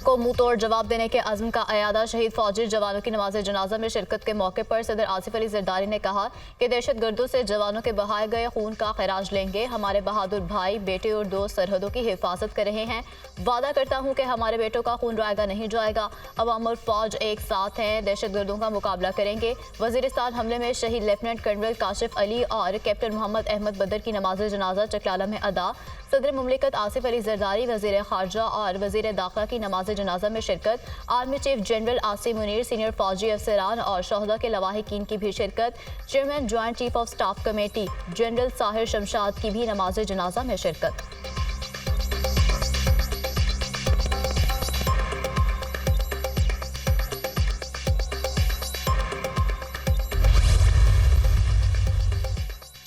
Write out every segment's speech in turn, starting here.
को मुंह तोड़ जवाब देने के अज़्म का अयादा। शहीद फौजी जवानों की नमाज जनाजा में शिरकत के मौके पर सदर आसिफ अली जरदारी ने कहा कि दहशतगर्दों से जवानों के बहाए गए खून का खराज लेंगे। हमारे बहादुर भाई, बेटे और दोस्त सरहदों की हिफाजत कर रहे हैं। वादा करता हूँ कि हमारे बेटों का खून रायगा नहीं जाएगा। अवाम और फौज एक साथ हैं, दहशतगर्दों का मुकाबला करेंगे। वजीरिस्तान हमले में शहीद लेफ्टिनेंट कर्नल काशिफ अली और कैप्टन मोहम्मद अहमद बदर की नमाज जनाजा चकलाला में अदा। सदर मुमलिकत आसिफ अली जरदारी, वजीर खारजा और वजीर दाखिला की नमाज जनाजा में शिरकत। Army chief general Asim Munir, senior फौजी अफसरान और शहदा के लवाहिकीन की भी शिरकत। Chairman joint chief of staff committee general Sahir Shamshad की भी नमाज जनाजा में शिरकत।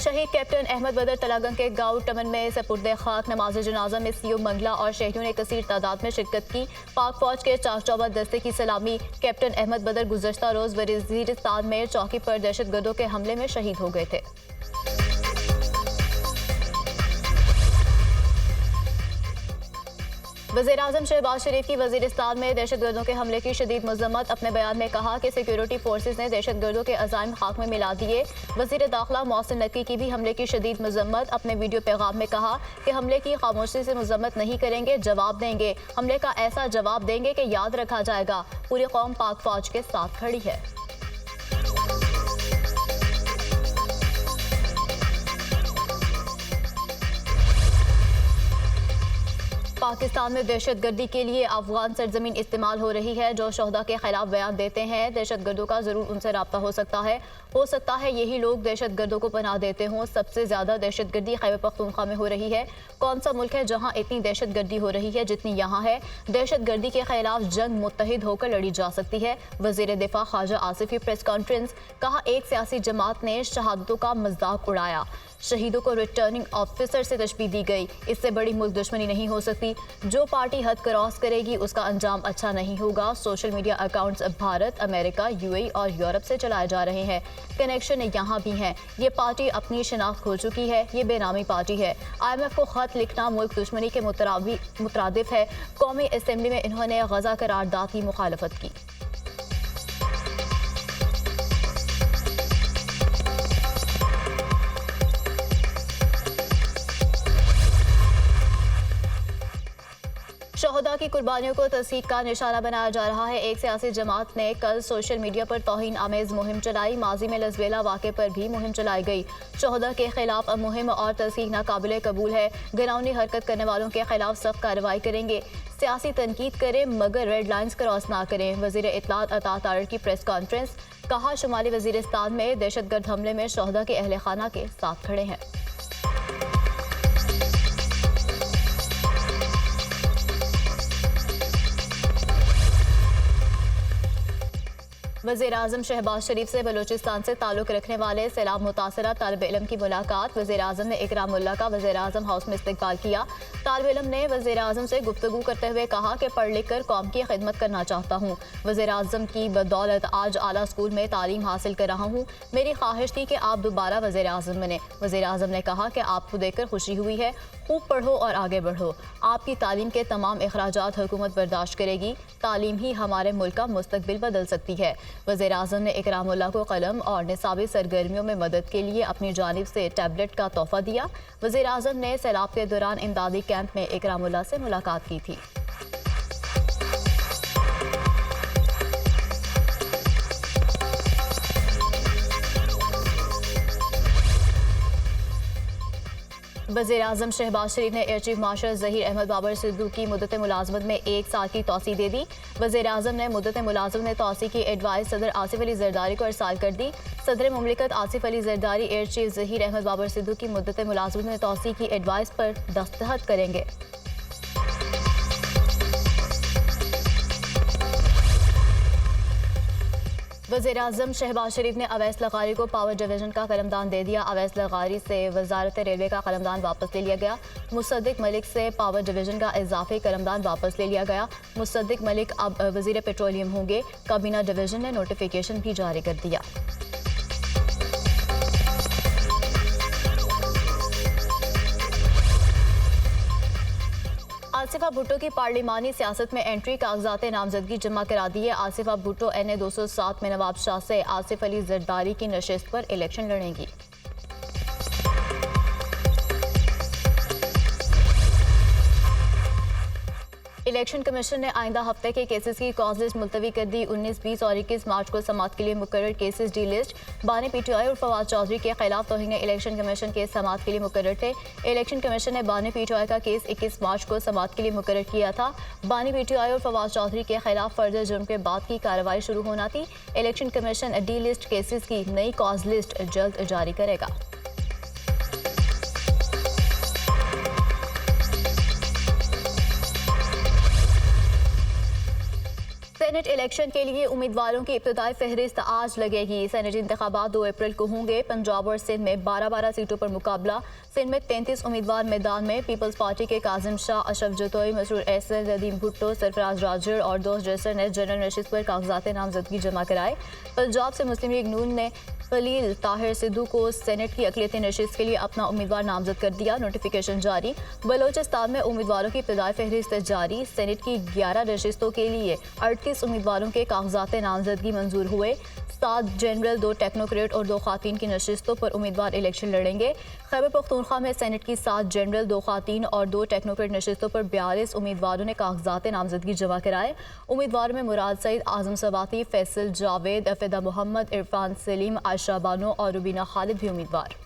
शहीद कैप्टन अहमद बदर तलागंग के गांव टमन में सपुर्दे खाक। नमाज जनाजा में सीओ मंगला और शहरियों ने कसीर तादाद में शिरकत की। पाक फौज के चाक-चौबंद दस्ते की सलामी। कैप्टन अहमद बदर गुज़श्ता रोज़ वज़ीरिस्तान में चौकी पर दहशतगर्दों के हमले में शहीद हो गए थे। वज़ीर-ए-आज़म शहबाज शरीफ की वज़ीरिस्तान में दहशतगर्दों के हमले की शदीद मज़म्मत। अपने बयान में कहा कि सिक्योरिटी फोर्सेज ने दहशतगर्दों के अज़ाइम खाक में मिला दिए। वज़ीर दाखिला मोहसिन नकवी की भी हमले की शदीद मज़म्मत। अपने वीडियो पैगाम में कहा कि हमले की खामोशी से मज़म्मत नहीं करेंगे, जवाब देंगे। हमले का ऐसा जवाब देंगे कि याद रखा जाएगा। पूरी कौम पाक फौज के साथ खड़ी है। पाकिस्तान में दहशतगर्दी के लिए अफगान सरजमीन इस्तेमाल हो रही है। जो शहदा के खिलाफ बयान देते हैं, दहशतगर्दों का जरूर उनसे रब्ता हो सकता है यही लोग दहशतगर्दों को पनाह देते हों। सबसे ज्यादा दहशतगर्दी खैबर पख्तूनख्वा में हो रही है। कौन सा मुल्क है जहां इतनी दहशतगर्दी हो रही है जितनी यहाँ है। दहशतगर्दी के खिलाफ जंग मुत्तहिद होकर लड़ी जा सकती है। वजीर दिफा ख्वाजा आसिफ की प्रेस कॉन्फ्रेंस। कहा, एक सियासी जमात ने शहादतों का मजाक उड़ाया। शहीदों को रिटर्निंग ऑफिसर से तशबीह दी गई। इससे बड़ी मुल्क दुश्मनी नहीं हो सकती। जो पार्टी हद क्रॉस करेगी उसका अंजाम अच्छा नहीं होगा। Social media accounts Bharat, America, UAE और यूरोप से चलाए जा रहे हैं। कनेक्शन यहाँ भी हैं। ये पार्टी अपनी शिनाख्त खो चुकी है। ये बेनामी पार्टी है। IMF को खत लिखना मुल्क दुश्मनी के मुतरादिफ है। कौमी असम्बली में इन्होंने गजा करारदाद की मुखालफत की। शहदा की कुर्बानियों को तस्दीक का निशाना बनाया जा रहा है। एक सियासी जमात ने कल सोशल मीडिया पर तौहीन आमेज मुहिम चलाई। माजी में लसबेला वाक़े पर भी मुहिम चलाई गई। शहदा के खिलाफ मुहिम और तस्दीक नाकाबिले कबूल है। घिनौनी हरकत करने वालों के खिलाफ सख्त कार्रवाई करेंगे। सियासी तनकीद करें मगर रेड लाइन्स क्रॉस ना करें। वज़ीर इत्तलात अता तारिर की प्रेस कॉन्फ्रेंस। कहा, शुमाली वज़ीरिस्तान में दहशतगर्द हमले में शहदा के अहले खाना के साथ खड़े हैं। वज़ीर-ए-आज़म शहबाज शरीफ से बलूचिस्तान से ताल्लुक़ रखने वाले सैलाब मुतासरा तालिब इल्म की मुलाकात। वज़ीर-ए-आज़म ने इकरामुल्लाह का वज़ीर-ए-आज़म हाउस में इस्तकबाल किया। तालिब इल्म ने वज़ीर-ए-आज़म से गुफ्तगू करते हुए कहा कि पढ़ लिख कर कौम की खिदमत करना चाहता हूँ। वज़ीर-ए-आज़म की बदौलत आज आला स्कूल में तालीम हासिल कर रहा हूँ। मेरी ख्वाहिश थी कि आप दोबारा वज़ीर-ए-आज़म बने। वज़ीर-ए-आज़म ने कहा कि आपको देखकर खुशी हुई है। खूब पढ़ो और आगे बढ़ो। आपकी तालीम के तमाम अखराजात हुकूमत बर्दाश्त करेगी। तालीम ही हमारे मुल्क का मुस्तकबिल बदल सकती है। वज़ीर-ए-आज़म ने इकरामुल्लाह को कलम और निसाबी सरगर्मियों में मदद के लिए अपनी जानिब से टैबलेट का तोहफा दिया। वज़ीर-ए-आज़म ने सैलाब के दौरान इमदादी कैंप में इकरामुल्लाह से मुलाकात की थी। वज़ीर-ए-आज़म शहबाज शरीफ ने air chief marshal Zaheer Ahmed Babar Sidhu की मुद्दत मुलाजमत में 1 साल की तौसी दे दी। वज़ीर-ए-आज़म ने मुद्दत मुलाजमत में तौसी की एडवाइस सदर आसिफ अली जरदारी को अरसाल कर दी। सदर मुमलिकत आसिफ अली जरदारी एयर चीफ ज़हीर अहमद बाबर सिद्दू की मुद्दत मुलाजमत में तौसी की एडवाइस पर दस्तखत करेंगे। वज़ीर-ए-आज़म शहबाज शरीफ ने अवैस लगारी को पावर डिवीजन का कलमदान दे दिया। अवैस लगारी से वजारत रेलवे का कलमदान वापस ले लिया गया। मुसद्दिक मलिक से पावर डिवीजन का इजाफी कलमदान वापस ले लिया गया। मुसद्दिक मलिक अब वज़ीर पेट्रोलियम होंगे। काबीना डिवीजन ने नोटिफिकेशन भी जारी कर दिया। आज आसिफा भुट्टो की पार्लिमानी सियासत में एंट्री, कागजात नामजदगी जमा करा दी है। आसिफा भुट्टो NA 207 में नवाब शाह से आसिफ अली जरदारी की नशिस्त पर इलेक्शन लड़ेंगी। इलेक्शन कमीशन ने आइंदा हफ्ते के केसेस की कॉज लिस्ट मुलतवी कर दी। 19, 20 और 21 मार्च को समाअत के लिए मुकर्रर केसेस डी लिस्ट। बानी PTI और फवाद चौधरी के खिलाफ तौहीन इलेक्शन कमीशन केस समाअत के लिए मुकर्रर थे। इलेक्शन कमीशन ने बानी PTI का केस 21 मार्च को समाअत के लिए मुकर्रर किया था। बानी PTI और फवाद चौधरी के खिलाफ फर्दर जुर्म के बाद की कार्रवाई शुरू होना थी। Election commission D list cases की नई कॉज लिस्ट जल्द जारी करेगा। सेनेट इलेक्शन के लिए उम्मीदवारों की इब्तिदाई फहरिस्त आज लगेगी। सेनेट इंतखाबात 2 अप्रैल को होंगे। पंजाब और सिंध में 12-12 सीटों पर मुकाबला। सिंध में 33 उम्मीदवार मैदान में। पीपल्स पार्टी के काजिम शाह, अशरफ जतोई, मसरूर एहसन, नदीम भुट्टो, सरफराज राजर और दोस्त जैसर ने जनरल नशिस्त पर कागजात नामजदगी जमा कराए। पंजाब से मुस्लिम लीग नून ने खलील ताहिर सिद्धू को सेनेट की अक़लियती नशिस्त के लिए अपना उम्मीदवार नामजद कर दिया। नोटिफिकेशन जारी। बलोचिस्तान में उम्मीदवारों की इब्तिदाई फहरिस्त जारी। सेनेट की 11 नशिस्तों के लिए 38 उम्मीदवारों के कागजात नामजदगी मंजूर हुए। 7 जनरल, 2 टेक्नोक्रेट और 2 खातीन की नशिस्तों पर उम्मीदवार इलेक्शन लड़ेंगे। खैबर पख्तूनख्वा में सेनेट की 7 जनरल, 2 खातीन और 2 टेक्नोक्रेट नशिस्तों पर 42 उम्मीदवारों ने कागजात नामजदगी जमा कराए। उम्मीदवारों में मुराद सईद, आजम सबाती, फैसल जावेद, फिदा मोहम्मद, इरफान सलीम, आयशा बानो और रुबीना खालिद भी उम्मीदवार।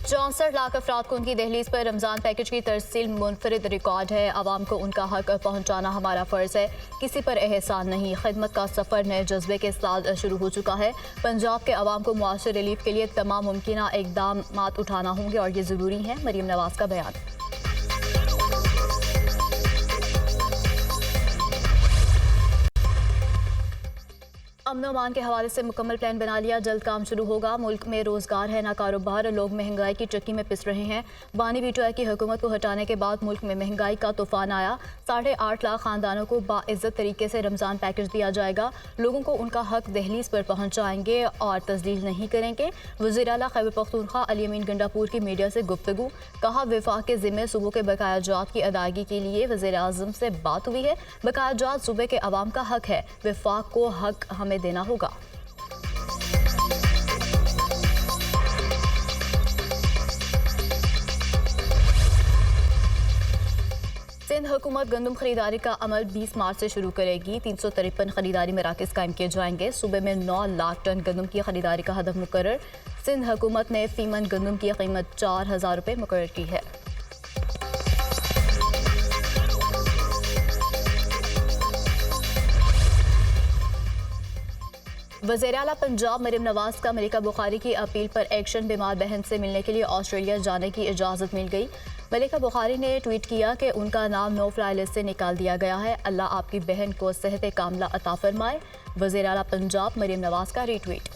चौंसठ लाख अफराद को उनकी दहलीज पर रमज़ान पैकेज की तरसील मुनफरिद रिकॉर्ड है। आवाम को उनका हक पहुँचाना हमारा फ़र्ज़ है, किसी पर एहसान नहीं। खिदमत का सफ़र नए जज्बे के साथ शुरू हो चुका है। पंजाब के आवाम को मुआशर रिलीफ के लिए तमाम मुमकिन इक़दाम उठाना होंगे और ये ज़रूरी है। मरीम नवाज का बयान। अमन अमान के हवाले से मुकम्मल प्लान बना लिया, जल्द काम शुरू होगा। मुल्क में रोजगार है ना कारोबार, लोग महंगाई की चक्की में पिस रहे हैं। बानी PTI की हुकूमत को हटाने के बाद मुल्क में महंगाई का तूफान आया। 8.5 लाख खानदानों को बाइज्जत तरीके से रमज़ान पैकेज दिया जाएगा। लोगों को उनका हक दहलीज पर पहुँचाएंगे और तजलील नहीं करेंगे। वज़ीर आला खैबर पख्तूनख्वा अली अमीन गंडापुर की मीडिया से गुफ्तगू। कहा, वफाक के ज़िम्मे सूबों के बकाया जात की अदायगी के लिए वज़ीर आज़म से बात हुई है। बकाया जात सूबे के अवाम का हक है, वफाक को हक हमें देना होगा। सिंध हुकूमत गंदम खरीदारी का अमल 20 मार्च से शुरू करेगी। 353 खरीदारी मराकज़ कायम किए जाएंगे। सूबे में 9 लाख टन गंदम की खरीदारी का हदफ मुकर्रर। सिंध हुकूमत ने फीमन गंदम की कीमत 4000 रुपये मुकर्रर की है। वज़ीर आला पंजाब मरीम नवाज का मलिका बुखारी की अपील पर एक्शन। बीमार बहन से मिलने के लिए ऑस्ट्रेलिया जाने की इजाज़त मिल गई। मलिका बुखारी ने ट्वीट किया कि उनका नाम नो फ्लाई लिस्ट से निकाल दिया गया है। अल्लाह आपकी बहन को सेहत कामला अता फरमाए। वज़ीर आला पंजाब मरीम नवाज का रीट्वीट।